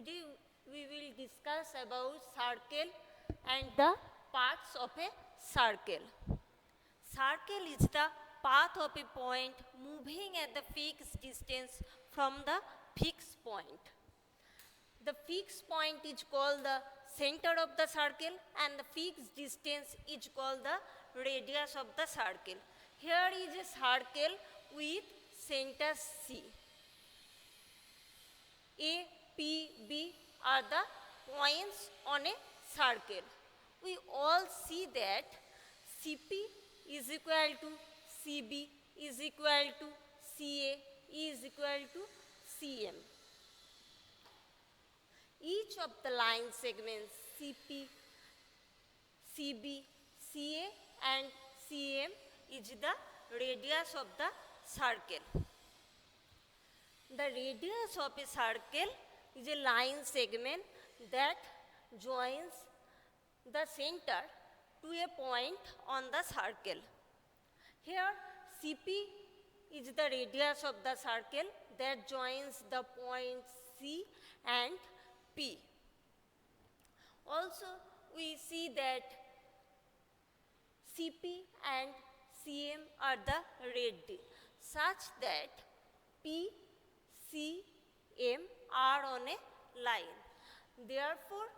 Today we will discuss about circle and the parts of a circle. Circle is the path of a point moving at the fixed distance from the fixed point. The fixed point is called the center of the circle and the fixed distance is called the radius of the circle. Here is a circle with center C. A, P, B are the points on a circle. We all see that CP is equal to CB is equal to CA is equal to CM. Each of the line segments CP, CB, CA and CM is the radius of the circle. The radius of a circle is a line segment that joins the center to a point on the circle. Here CP is the radius of the circle that joins the points C and P. Also we see that CP and CM are the radii such that P, C, M are on a line. Therefore,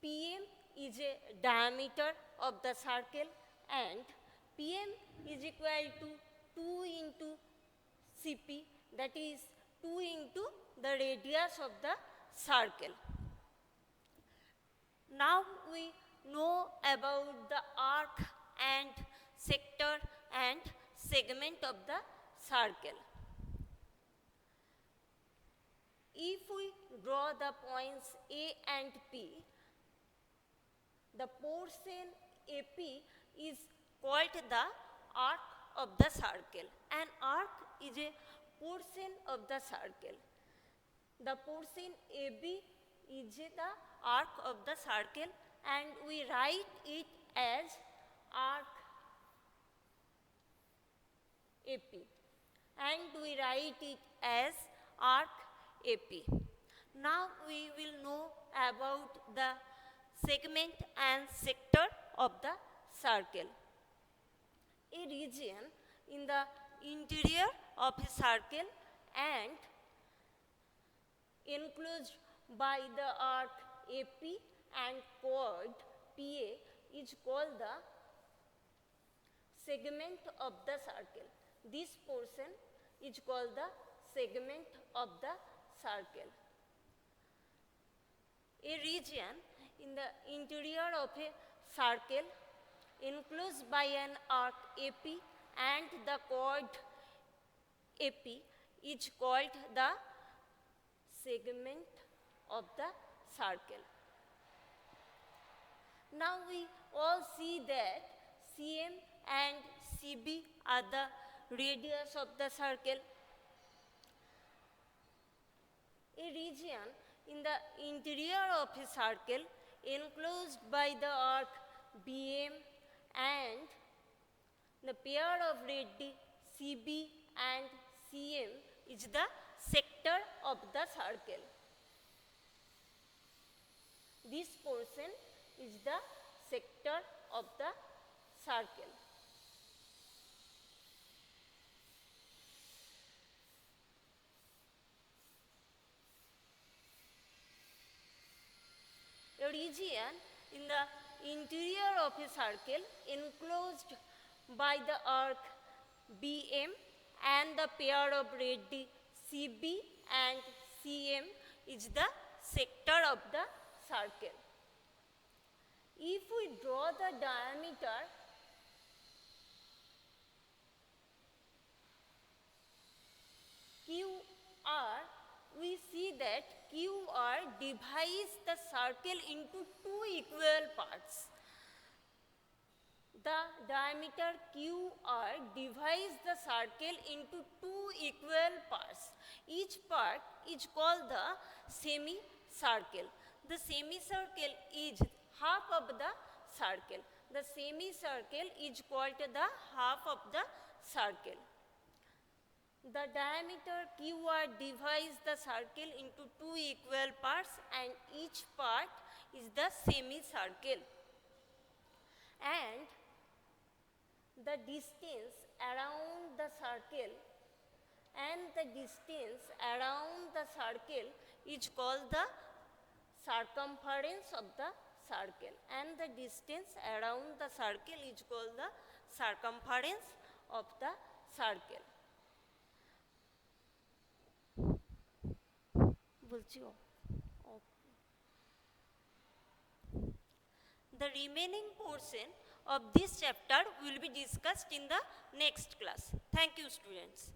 PM is a diameter of the circle and PM is equal to 2 into CP, that is 2 into the radius of the circle. Now we know about the arc and sector and segment of the circle. If we draw the points A and P, the portion AP is called the arc of the circle. An arc is a portion of the circle. The portion AB is the arc of the circle and we write it as arc AP and we write it as arc AP. Now we will know about the segment and sector of the circle. A region in the interior of a circle and enclosed by the arc AP and chord PA is called the segment of the circle. This portion is called the segment of the circle. A region in the interior of a circle enclosed by an arc AP and the chord AP is called the segment of the circle. Now we all see that CM and CB are the radius of the circle. A region in the interior of a circle enclosed by the arc BM and the pair of radii CB and CM is the sector of the circle. This portion is the sector of the circle. A region in the interior of a circle enclosed by the arc BM and the pair of radii CB and CM is the sector of the circle. If we draw the diameter QR, we see that QR divides the circle into two equal parts. The diameter QR divides the circle into two equal parts. Each part is called the semicircle. The semicircle is half of the circle. The semicircle is called the half of the circle. The diameter QR divides the circle into two equal parts and each part is the semicircle. And the distance around the circle is called the circumference of the circle, and the distance around the circle is called the circumference of the circle. The remaining portion of this chapter will be discussed in the next class. Thank you, students.